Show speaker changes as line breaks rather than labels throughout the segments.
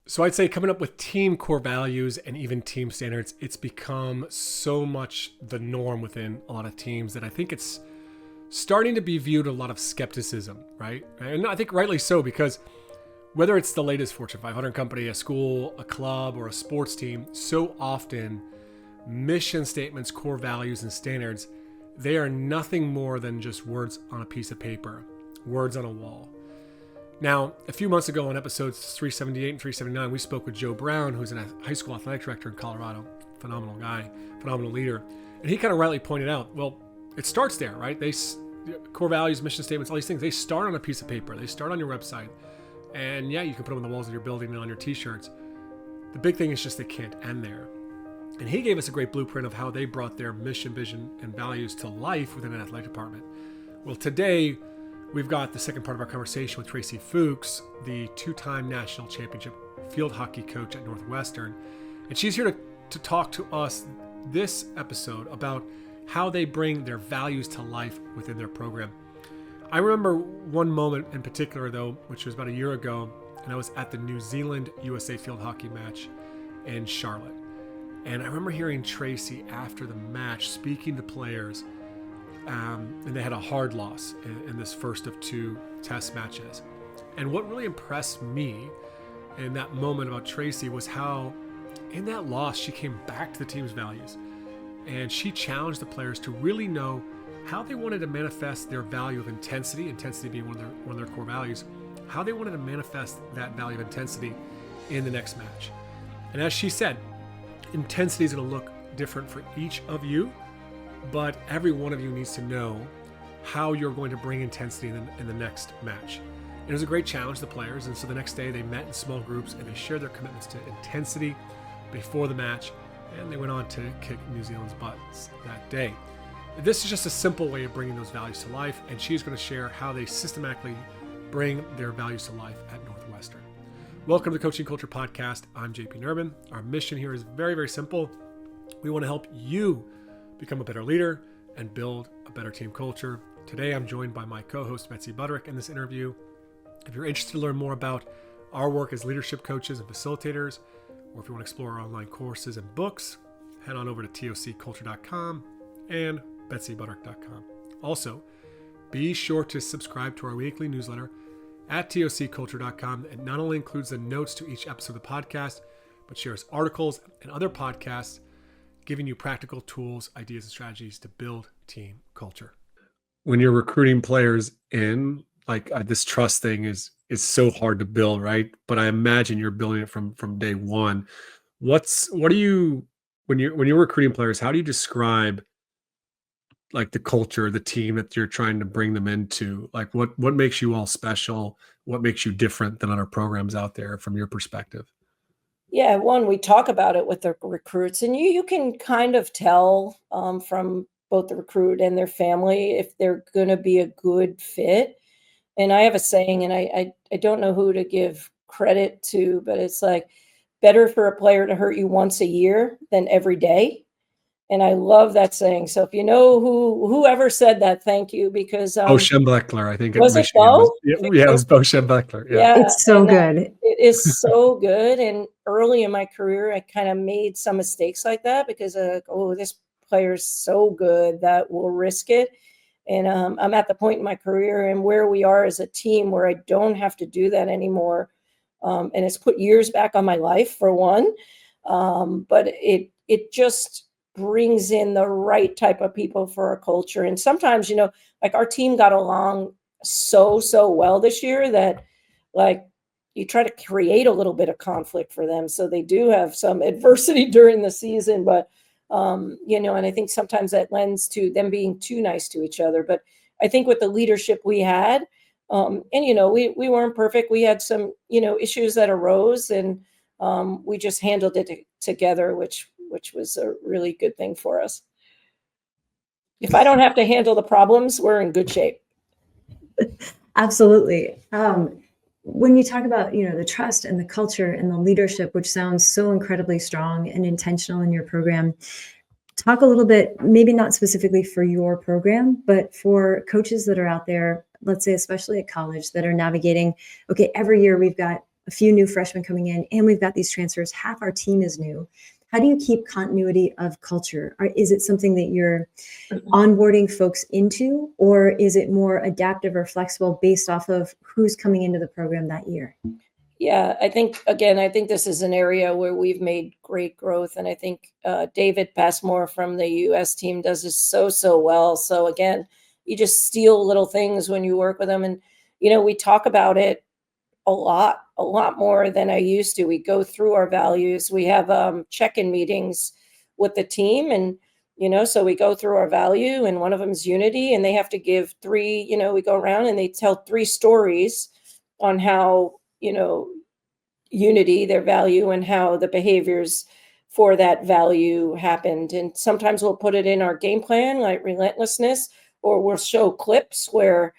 So I'd say coming up with team core values and even team standards, it's become so much the norm within a lot of teams that I think it's starting to be viewed a lot of skepticism, right? And I think rightly so, because whether it's the latest Fortune 500 company, a school, a club, or a sports team, so often mission statements, core values, and standards, they are nothing more than just words on a piece of paper, words on a wall. Now, a few months ago on episodes 378 and 379, we spoke with Joe Brown, who's a high school athletic director in Colorado. Phenomenal guy, phenomenal leader. And he kind of rightly pointed out, well, it starts there, right? Core values, mission statements, all these things, they start on a piece of paper. They start on your website. And yeah, you can put them on the walls of your building and on your t-shirts. The big thing is just they can't end there. And he gave us a great blueprint of how they brought their mission, vision, and values to life within an athletic department. Well, today, we've got the second part of our conversation with Tracey Fuchs, the two-time national championship field hockey coach at Northwestern. And she's here to talk to us this episode about how they bring their values to life within their program. I remember one moment in particular, though, which was about a year ago, and I was at the New Zealand USA field hockey match in Charlotte. And I remember hearing Tracey after the match speaking to players, and they had a hard loss in this first of two test matches. And what really impressed me in that moment about Tracey was how in that loss, she came back to the team's values. And she challenged the players to really know how they wanted to manifest their value of intensity being one of their core values, how they wanted to manifest that value of intensity in the next match. And as she said, intensity is going to look different for each of you, but every one of you needs to know how you're going to bring intensity in the next match. It was a great challenge to the players, and so the next day they met in small groups and they shared their commitments to intensity before the match, and they went on to kick New Zealand's butts that day. This is just a simple way of bringing those values to life, and she's going to share how they systematically bring their values to life at Northwestern. Welcome to the Coaching Culture Podcast. I'm JP Nerman. Our mission here is very, very simple. We want to help you become a better leader and build a better team culture. Today, I'm joined by my co-host, Betsy Butterick, in this interview. If you're interested to learn more about our work as leadership coaches and facilitators, or if you want to explore our online courses and books, head on over to tocculture.com and betsybutterick.com. Also, be sure to subscribe to our weekly newsletter at tocculture.com. It not only includes the notes to each episode of the podcast, but shares articles and other podcasts giving you practical tools, ideas, and strategies to build team culture. When you're recruiting players in, this trust thing is so hard to build, right? But I imagine you're building it from day one. When you're recruiting players, how do you describe the culture, the team that you're trying to bring them into? What makes you all special? What makes you different than other programs out there from your perspective?
Yeah, one, we talk about it with the recruits, and you can kind of tell from both the recruit and their family if they're going to be a good fit. And I have a saying, and I don't know who to give credit to, but it's better for a player to hurt you once a year than every day. And I love that saying. So if you know whoever said that, thank you, because
Bo Schembechler, I think.
Was it Bo?
Yeah, it was Bo Schembechler.
Yeah,
it's so good.
It is so good. And early in my career, I kind of made some mistakes like that because this player's so good that we'll risk it. And I'm at the point in my career and where we are as a team where I don't have to do that anymore. And it's put years back on my life, for one. But it just brings in the right type of people for our culture. And sometimes, our team got along so well this year that you try to create a little bit of conflict for them. So they do have some adversity during the season, but and I think sometimes that lends to them being too nice to each other. But I think with the leadership we had, we weren't perfect. We had some, issues that arose, and we just handled it together, which was a really good thing for us. If I don't have to handle the problems, we're in good shape.
Absolutely. When you talk about, the trust and the culture and the leadership, which sounds so incredibly strong and intentional in your program, talk a little bit, maybe not specifically for your program, but for coaches that are out there, let's say, especially at college, that are navigating, okay, every year we've got a few new freshmen coming in, and we've got these transfers. Half our team is new. How do you keep continuity of culture? Or is it something that you're onboarding folks into, or is it more adaptive or flexible based off of who's coming into the program that year?
Yeah, I think this is an area where we've made great growth, and I think David Passmore from the U.S. team does this so well. So again, you just steal little things when you work with them, and we talk about it a lot more than I used to. We go through our values. We have check-in meetings with the team, and so we go through our value, and one of them is unity, and they have to give three. We go around and they tell three stories on how unity, their value, and how the behaviors for that value happened. And sometimes we'll put it in our game plan, like relentlessness, or we'll show clips where,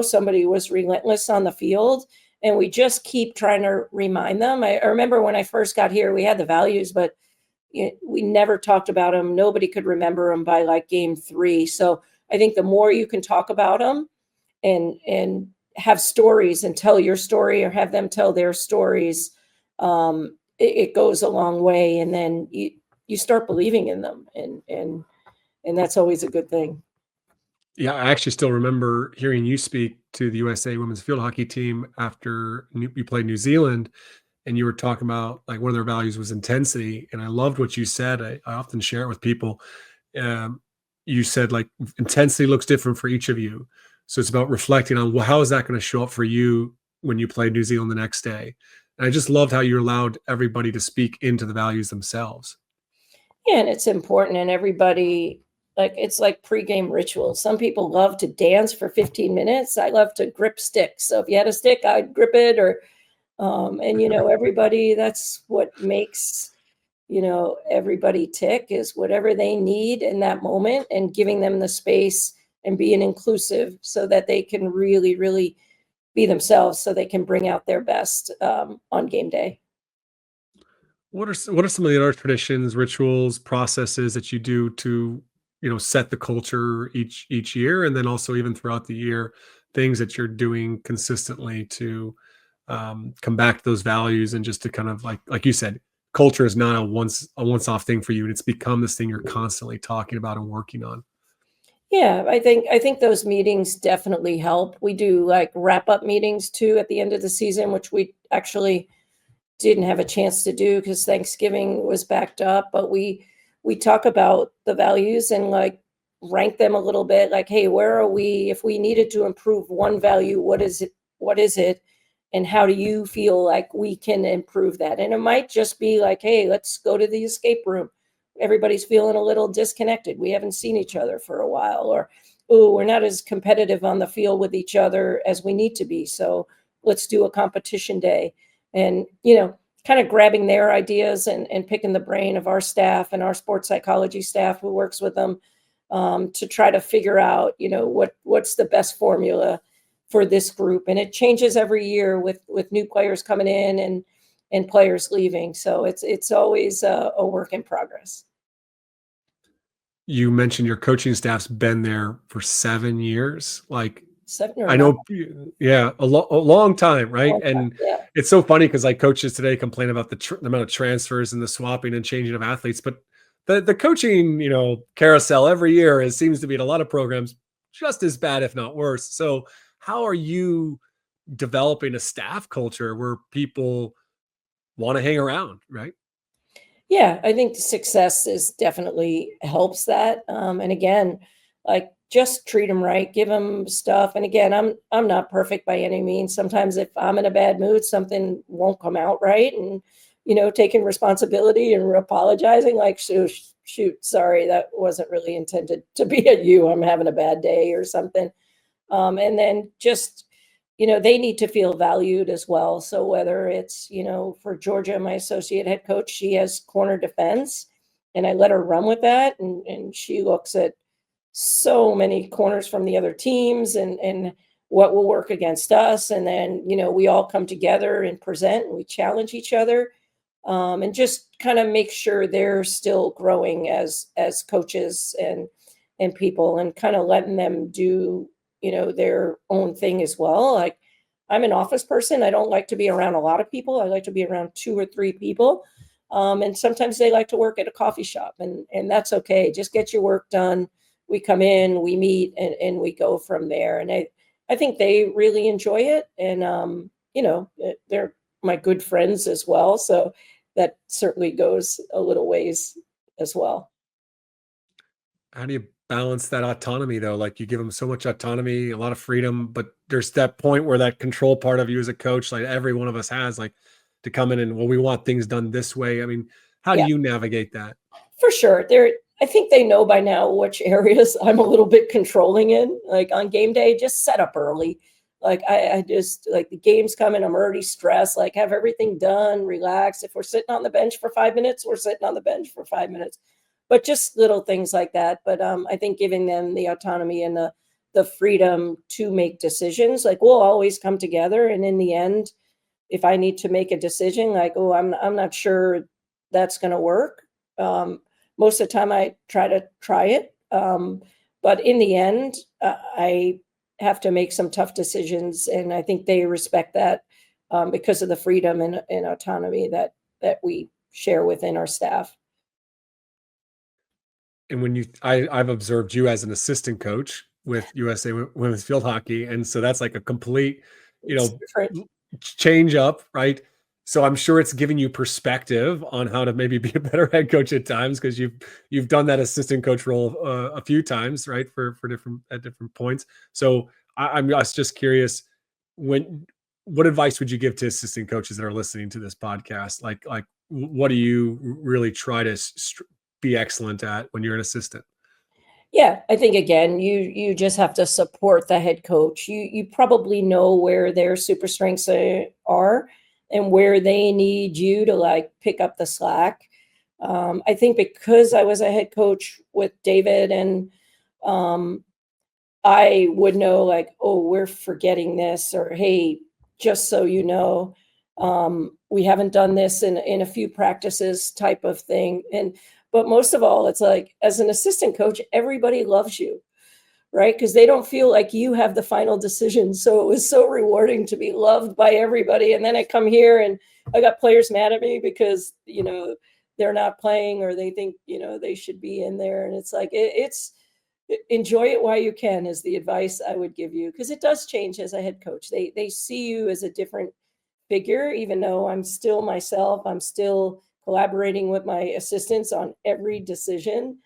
somebody was relentless on the field. And we just keep trying to remind them. I remember when I first got here, we had the values, but we never talked about them. Nobody could remember them by like game 3. So I think the more you can talk about them and have stories and tell your story, or have them tell their stories, it goes a long way. And then you start believing in them, and that's always a good thing.
Yeah, I actually still remember hearing you speak to the USA women's field hockey team after you played New Zealand, and you were talking about like one of their values was intensity. And I loved what you said. I often share it with people. You said like intensity looks different for each of you. So it's about reflecting on, well, how is that going to show up for you when you play New Zealand the next day? And I just loved how you allowed everybody to speak into the values themselves.
Yeah, and it's important, and everybody, like, it's like pregame rituals. Some people love to dance for 15 minutes. I love to grip sticks. So if you had a stick, I'd grip it, or and everybody, that's what makes everybody tick, is whatever they need in that moment, and giving them the space and being inclusive so that they can really, really be themselves, so they can bring out their best on game day.
What are some of the other traditions, rituals, processes that you do to, set the culture each year, and then also even throughout the year, things that you're doing consistently to come back to those values, and just to kind of like you said, culture is not a once off thing for you, and it's become this thing you're constantly talking about and working on.
Yeah, I think those meetings definitely help. We do like wrap up meetings too at the end of the season, which we actually didn't have a chance to do because Thanksgiving was backed up. But we talk about the values and like rank them a little bit. Like, hey, where are we? If we needed to improve one value, what is it? What is it? And how do you feel like we can improve that? And it might just be like, hey, let's go to the escape room. Everybody's feeling a little disconnected. We haven't seen each other for a while, or, oh, we're not as competitive on the field with each other as we need to be. So let's do a competition day. And, kind of grabbing their ideas and picking the brain of our staff and our sports psychology staff who works with them, to try to figure out, what's the best formula for this group. And it changes every year with new players coming in and players leaving. So it's always a work in progress.
You mentioned your coaching staff's been there for 7 years. Like,
7 or
I
9.
know, yeah, a long time, right? And
Yeah.
it's so funny because like coaches today complain about the amount of transfers and the swapping and changing of athletes, but the coaching, carousel every year seems to be in a lot of programs just as bad, if not worse. So, how are you developing a staff culture where people want to hang around, right?
Yeah, I think success is definitely helps that. And again, like, just treat them right, give them stuff. And again, I'm not perfect by any means. Sometimes if I'm in a bad mood, something won't come out right, and taking responsibility and apologizing, like, shoot, sorry, that wasn't really intended to be at you. I'm having a bad day or something. And then just, they need to feel valued as well. So whether it's, for Georgia, my associate head coach, she has corner defense, and I let her run with that. And she looks at so many corners from the other teams, and what will work against us. And then, we all come together and present, and we challenge each other, and just kind of make sure they're still growing as coaches and people, and kind of letting them do, their own thing as well. Like, I'm an office person. I don't like to be around a lot of people. I like to be around 2 or 3 people. And sometimes they like to work at a coffee shop, and that's okay. Just get your work done. We come in, we meet, and we go from there. And I think they really enjoy it. And, they're my good friends as well. So that certainly goes a little ways as well.
How do you balance that autonomy though? Like you give them so much autonomy, a lot of freedom, but there's that point where that control part of you as a coach, like every one of us has, like to come in and, well, we want things done this way. I mean, how do
Yeah.
you navigate that?
For sure. I think they know by now which areas I'm a little bit controlling in. Like on game day, just set up early. Like I just like the game's coming, I'm already stressed. Like have everything done, relax. If we're sitting on the bench for 5 minutes, we're sitting on the bench for 5 minutes. But just little things like that. But I think giving them the autonomy and the freedom to make decisions, like we'll always come together. And in the end, if I need to make a decision, like, oh, I'm not sure that's going to work. Most of the time I try it. But in the end, I have to make some tough decisions. And I think they respect that because of the freedom and autonomy that we share within our staff.
And when I've observed you as an assistant coach with USA Women's Field Hockey, and so that's like a complete, you
It's
know,
different.
change up, right? So I'm sure it's giving you perspective on how to maybe be a better head coach at times because you've done that assistant coach role a few times, right? For different at different points. So I'm just curious, when what advice would you give to assistant coaches that are listening to this podcast? Like what do you really try to be excellent at when you're an assistant?
Yeah, I think again, you just have to support the head coach. You probably know where their super strengths are and where they need you to like pick up the slack. I think because I was a head coach with David and um, I would know like, oh, we're forgetting this, or hey, just so you know, we haven't done this in a few practices type of thing. And but most of all, it's like as an assistant coach, everybody loves you, right? Because they don't feel like you have the final decision. So it was so rewarding to be loved by everybody. And then I come here and I got players mad at me because, they're not playing or they think, they should be in there. And it's like, it's enjoy it while you can is the advice I would give you. Because it does change as a head coach. They see you as a different figure, even though I'm still myself. I'm still collaborating with my assistants on every decision.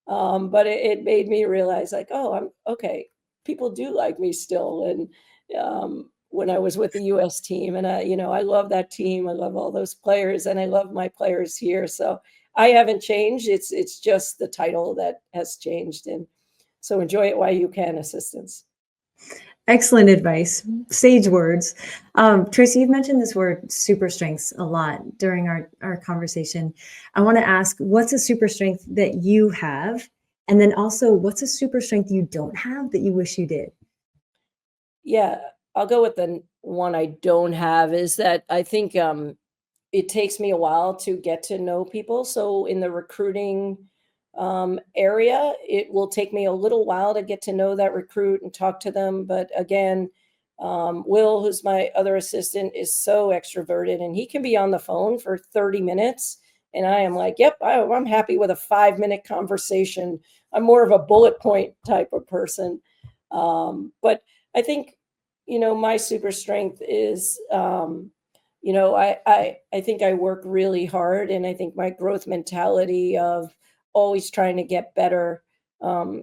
But it made me realize like, oh, I'm okay. People do like me still. And when I was with the US team and I love that team. I love all those players and I love my players here. So I haven't changed. It's just the title that has changed. And so enjoy it while you can, assistants.
Excellent advice. Sage words. Tracey, you've mentioned this word super strengths a lot during our conversation. I want to ask, what's a super strength that you have? And then also, what's a super strength you don't have that you wish you did?
Yeah, I'll go with the one I don't have is that I think it takes me a while to get to know people. So in the recruiting area, it will take me a little while to get to know that recruit and talk to them. But again, Will, who's my other assistant, is so extroverted and he can be on the phone for 30 minutes. And I am like, yep, I'm happy with a 5-minute conversation. I'm more of a bullet point type of person. But I think, my super strength is, I think I work really hard, and I think my growth mentality of always trying to get better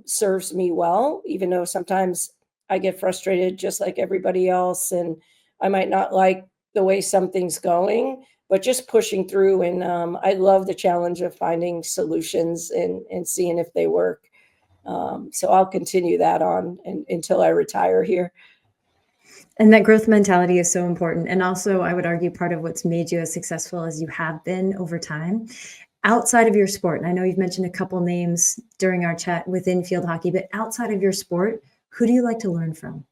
serves me well, even though sometimes I get frustrated just like everybody else, and I might not like the way something's going, but just pushing through. And I love the challenge of finding solutions and seeing if they work. So I'll continue that on until I retire here.
And that growth mentality is so important. And also, I would argue part of what's made you as successful as you have been over time. Outside of your sport, and I know you've mentioned a couple names during our chat within field hockey, but outside of your sport, who do you like to learn from?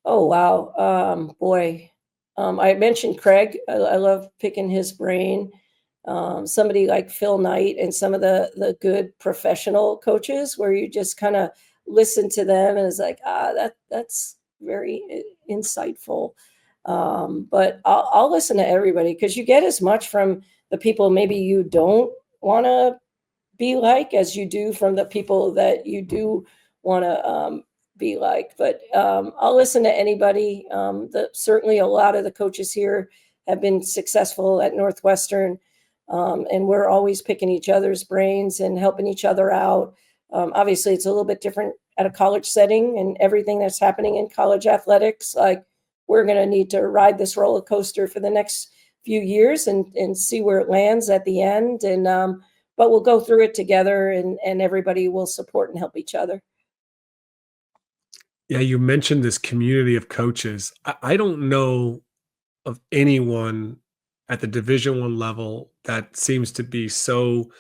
Oh, wow. Boy. I mentioned Craig. I love picking his brain. Somebody like Phil Knight and some of the good professional coaches where you just kind of listen to them and it's like, that's very insightful. But I'll listen to everybody because you get as much from the people maybe you don't want to be like as you do from the people that you do want to be like. But I'll listen to anybody. Certainly a lot of the coaches here have been successful at Northwestern, and we're always picking each other's brains and helping each other out. Obviously, it's a little bit different at a college setting and everything that's happening in college athletics. Like, we're going to need to ride this roller coaster for the next few years and see where it lands at the end. And but we'll go through it together, and everybody will support and help each other.
Yeah, you mentioned this community of coaches. I don't know of anyone at the Division I level that seems to be so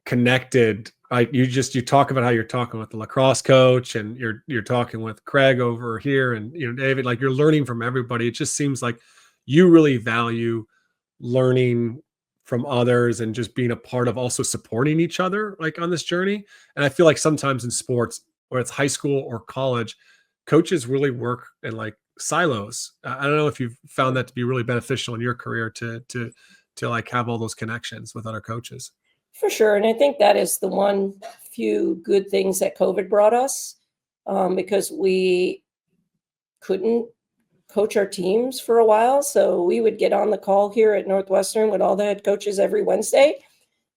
connected. Like, you talk about how you're talking with the lacrosse coach, and you're talking with Craig over here, and David, like, you're learning from everybody. It just seems like you really value learning from others and just being a part of also supporting each other, like, on this journey. And I feel like sometimes in sports, whether it's high school or college, coaches really work in like silos. I don't know if you've found that to be really beneficial in your career to like have all those connections with other coaches.
For sure. And I think that is the one few good things that COVID brought us, because we couldn't coach our teams for a while. So we would get on the call here at Northwestern with all the head coaches every Wednesday,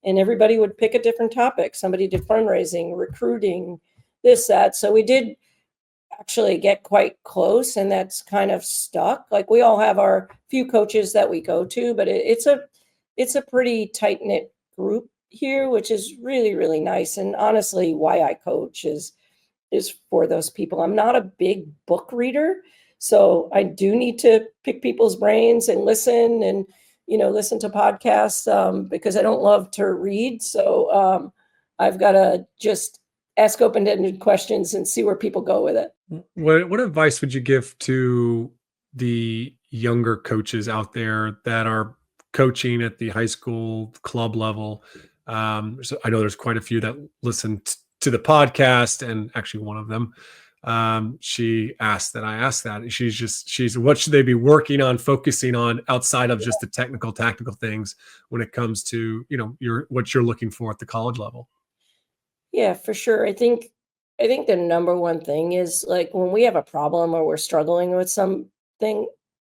and everybody would pick a different topic. Somebody did fundraising, recruiting, this, that. So we did actually get quite close, and that's kind of stuck. Like, we all have our few coaches that we go to, but it's a pretty tight knit group here, which is really, really nice. And honestly, why I coach is for those people. I'm not a big book reader, so I do need to pick people's brains and listen, and listen to podcasts, because I don't love to read. So I've got to just ask open-ended questions and see where people go with it.
What advice would you give to the younger coaches out there that are coaching at the high school club level? So I know there's quite a few that listen to the podcast, and actually one of them, she asked that I asked that. She's what should they be working on, focusing on outside of just the technical, tactical things when it comes to what you're looking for at the college level?
Yeah, for sure. I think the number one thing is, like, when we have a problem or we're struggling with something,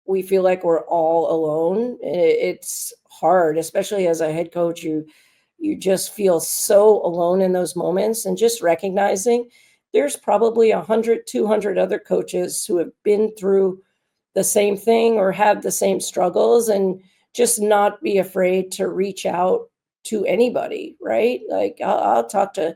we feel like we're all alone. And it's hard, especially as a head coach. You just feel so alone in those moments, and just recognizing there's probably 100, 200 other coaches who have been through the same thing or have the same struggles, and just not be afraid to reach out to anybody, right? Like, I'll talk to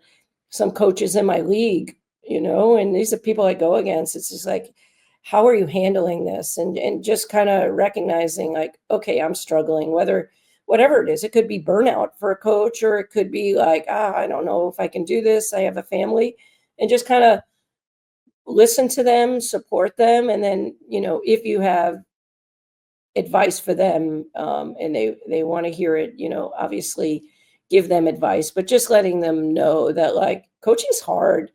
some coaches in my league, and these are people I go against. It's just like, how are you handling this? And just kind of recognizing, like, okay, I'm struggling, whatever it is. It could be burnout for a coach, or it could be like, I don't know if I can do this. I have a family. And just kind of listen to them, support them. And then, if you have advice for them, and they want to hear it, obviously give them advice, but just letting them know that, like, coaching's hard.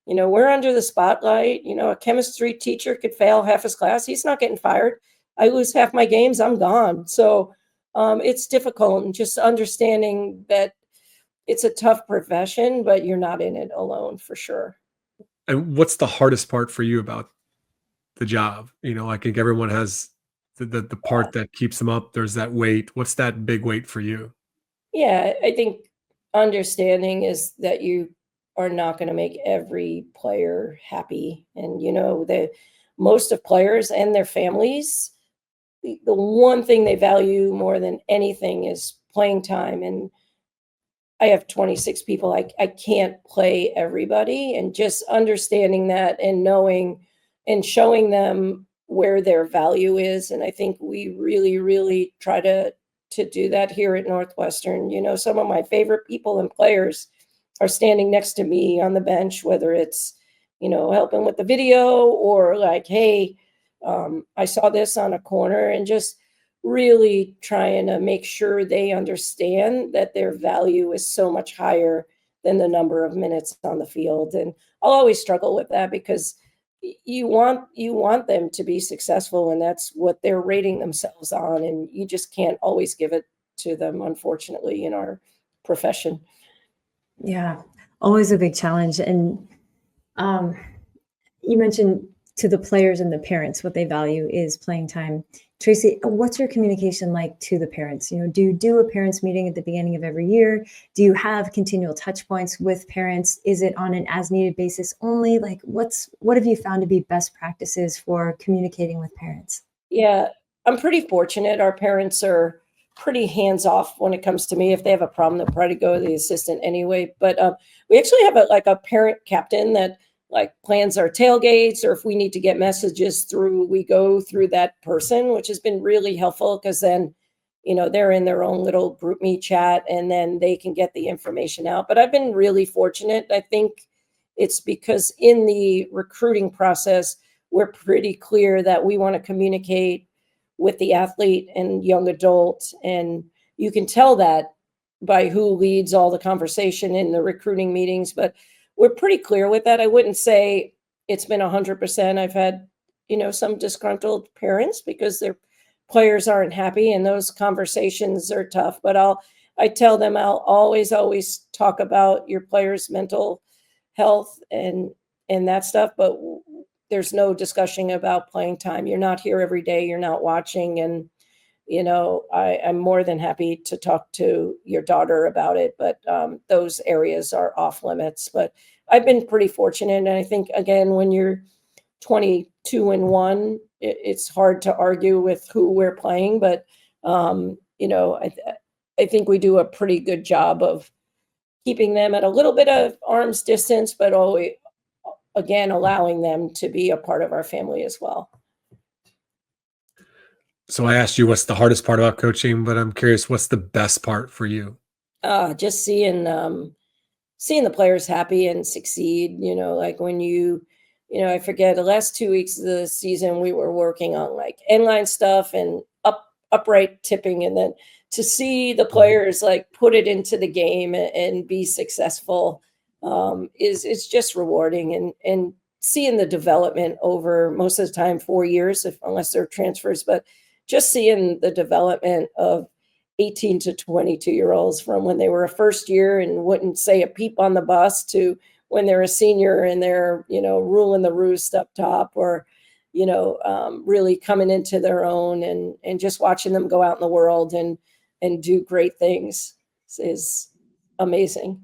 We're under the spotlight. A chemistry teacher could fail half his class. He's not getting fired. I lose half my games, I'm gone. So it's difficult, and just understanding that it's a tough profession, but you're not in it alone, for sure.
And what's the hardest part for you about the job? I think everyone has the part that keeps them up. There's that weight. What's that big weight for you?
Yeah, I think understanding is that you are not going to make every player happy. And, the most of players and their families, the one thing they value more than anything is playing time. And I have 26 people. I can't play everybody, and just understanding that and knowing and showing them where their value is. And I think we really, really try to do that here at Northwestern. Some of my favorite people and players are standing next to me on the bench, whether it's, helping with the video, or like, hey, I saw this on a corner, and just really trying to make sure they understand that their value is so much higher than the number of minutes on the field. And I'll always struggle with that, because, you want them to be successful, and that's what they're rating themselves on, and you just can't always give it to them, unfortunately, in our profession.
Yeah, always a big challenge. And um, you mentioned to the players and the parents what they value is playing time. Tracey, what's your communication like to the parents? Do you do a parents meeting at the beginning of every year? Do you have continual touch points with parents? Is it on an as needed basis only? Like what have you found to be best practices for communicating with parents?
Yeah, I'm pretty fortunate. Our parents are pretty hands off when it comes to me. If they have a problem, they'll probably go to the assistant anyway. But we actually have a parent captain that like plans our tailgates, or if we need to get messages through, we go through that person, which has been really helpful because then, they're in their own little group me chat and then they can get the information out. But I've been really fortunate. I think it's because in the recruiting process, we're pretty clear that we want to communicate with the athlete and young adult. And you can tell that by who leads all the conversation in the recruiting meetings, but we're pretty clear with that. I wouldn't say it's been 100%. I've had, some disgruntled parents because their players aren't happy and those conversations are tough, but I tell them I'll always talk about your players' mental health and that stuff, but there's no discussion about playing time. You're not here every day. You're not watching. And, I'm more than happy to talk to your daughter about it, but those areas are off limits. But I've been pretty fortunate. And I think, again, when you're 22-1, it's hard to argue with who we're playing. But, I think we do a pretty good job of keeping them at a little bit of arm's distance, but always, again, allowing them to be a part of our family as well.
So I asked you what's the hardest part about coaching, but I'm curious, what's the best part for you?
Just seeing the players happy and succeed. Like when I forget the last 2 weeks of the season, we were working on like inline stuff and upright tipping, and then to see the
Mhm.
players like put it into the game and be successful is it's just rewarding, and seeing the development over most of the time 4 years, if unless they're transfers, but just seeing the development of 18 to 22-year-olds from when they were a first year and wouldn't say a peep on the bus to when they're a senior and they're ruling the roost up top, or really coming into their own, and just watching them go out in the world and do great things is amazing.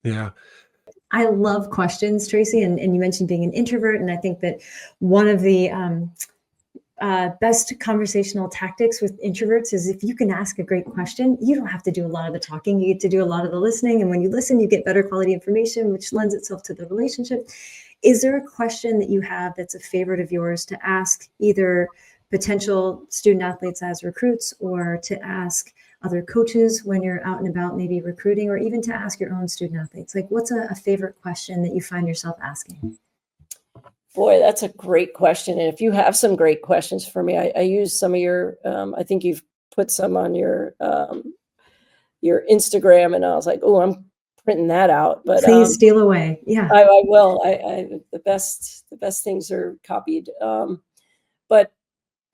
Yeah.
I love questions, Tracey, and you mentioned being an introvert, and I think that one of the best conversational tactics with introverts is if you can ask a great question, you don't have to do a lot of the talking. You get to do a lot of the listening. And when you listen, you get better quality information, which lends itself to the relationship. Is there a question that you have that's a favorite of yours to ask either potential student athletes as recruits, or to ask other coaches when you're out and about, maybe recruiting, or even to ask your own student athletes? Like, what's a favorite question that you find yourself asking?
Boy, that's a great question. And if you have some great questions for me, I use some of your, I think you've put some on your Instagram, and I was like, oh, I'm printing that out. But
Please steal away. Yeah.
I will. The best things are copied. But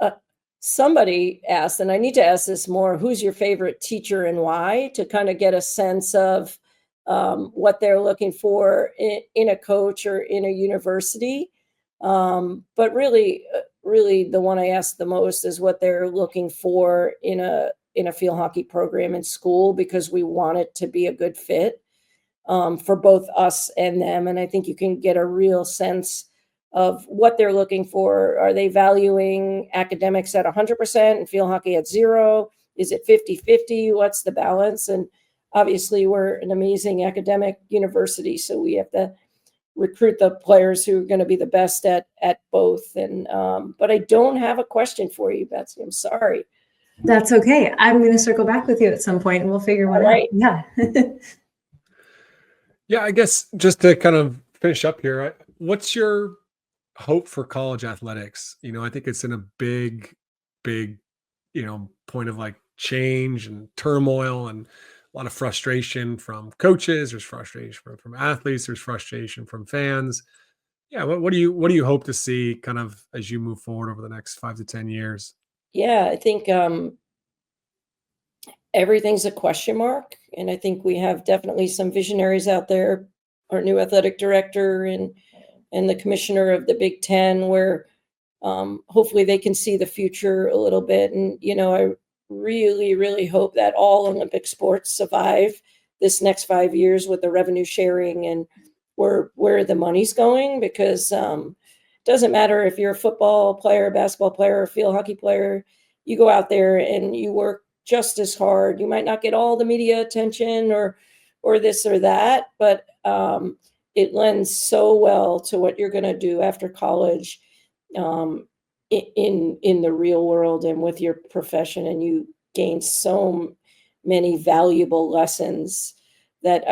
uh, somebody asked, and I need to ask this more: who's your favorite teacher and why? To kind of get a sense of what they're looking for in a coach or in a university. But really, the one I ask the most is what they're looking for in a field hockey program in school, because we want it to be a good fit for both us and them. And I think you can get a real sense of what they're looking for. Are they valuing academics at 100% and field hockey at zero? Is it 50-50? What's the balance? And obviously, we're an amazing academic university, so we have to recruit the players who are going to be the best at both. And but I don't have a question for you, Betsy. I'm sorry.
That's okay. I'm going to circle back with you at some point and we'll figure
All
one out.
right.
Yeah.
Yeah, I guess just to kind of finish up here, what's your hope for college athletics? I think it's in a big, point of like change and turmoil and a lot of frustration from coaches. There's frustration from athletes. There's frustration from fans. Yeah. What do you hope to see kind of as you move forward over the next 5 to 10 years?
Yeah, I think everything's a question mark, and I think we have definitely some visionaries out there. Our new athletic director and the commissioner of the Big Ten, where hopefully they can see the future a little bit. And I really, really hope that all Olympic sports survive this next 5 years with the revenue sharing and where the money's going, because it doesn't matter if you're a football player, basketball player, or field hockey player. You go out there and you work just as hard. You might not get all the media attention or this or that, but it lends so well to what you're going to do after college, um, in the real world and with your profession, and you gain so many valuable lessons that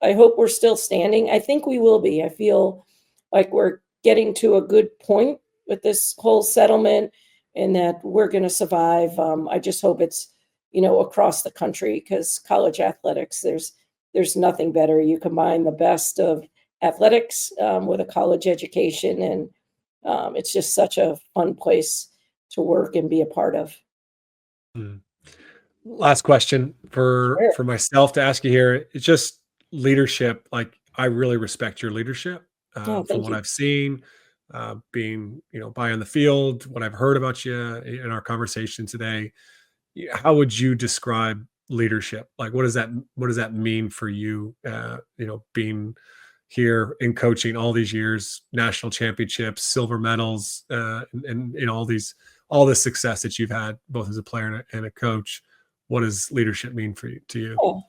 I hope we're still standing. I think we will be. I feel like we're getting to a good point with this whole settlement, and that we're going to survive. I just hope it's across the country, because college athletics, there's nothing better. You combine the best of athletics with a college education, and it's just such a fun place to work and be a part of.
Mm. Last question for
Sure.
for myself to ask you here. It's just leadership. Like, I really respect your leadership
Oh,
from
thank
what
you.
I've seen, being by on the field, what I've heard about you in our conversation today. How would you describe leadership? Like, what does that mean for you? Being here in coaching all these years, national championships, silver medals, and all this success that you've had both as a player and a coach. What does leadership mean for you to you?
Oh,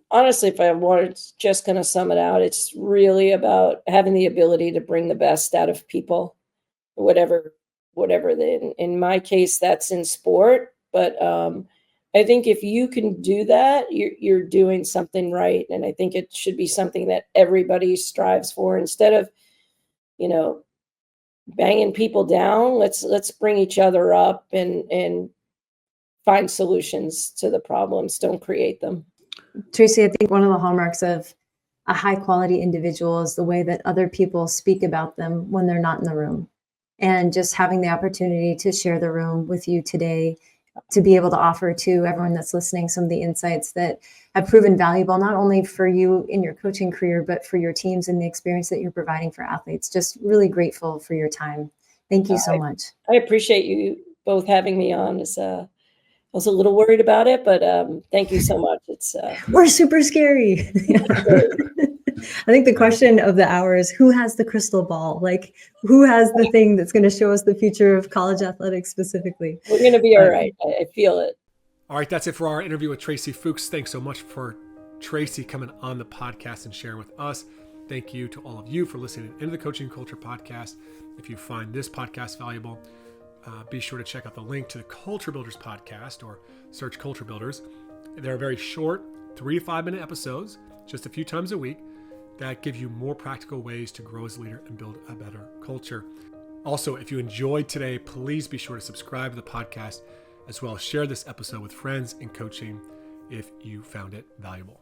honestly, if I wanted just going to sum it out, it's really about having the ability to bring the best out of people, whatever, in my case, that's in sport. But I think if you can do that, you're doing something right. And I think it should be something that everybody strives for, instead of, you know, banging people down. Let's bring each other up and find solutions to the problems. Don't create them.
Tracy, I think one of the hallmarks of a high quality individual is the way that other people speak about them when they're not in the room. And just having the opportunity to share the room with you today, to be able to offer to everyone that's listening some of the insights that have proven valuable, not only for you in your coaching career, but for your teams and the experience that you're providing for athletes. Just really grateful for your time. Thank you so
I,
much.
I appreciate you both having me on. I was a little worried about it, but thank you so much.
We're super scary.
It's great.
I think the
Yeah.
question of the hour is, who has the crystal ball? Like, who has the thing that's going to show us the future of college athletics specifically?
We're going to be all
But
right. I feel it.
All right, that's it for our interview with Tracey Fuchs. Thanks so much for Tracey coming on the podcast and sharing with us. Thank you to all of you for listening into the Coaching Culture Podcast. If you find this podcast valuable, be sure to check out the link to the Culture Builders podcast, or search Culture Builders. They're very short, 3 to 5 minute episodes, just a few times a week, that give you more practical ways to grow as a leader and build a better culture. Also, if you enjoyed today, please be sure to subscribe to the podcast, as well as share this episode with friends in coaching if you found it valuable.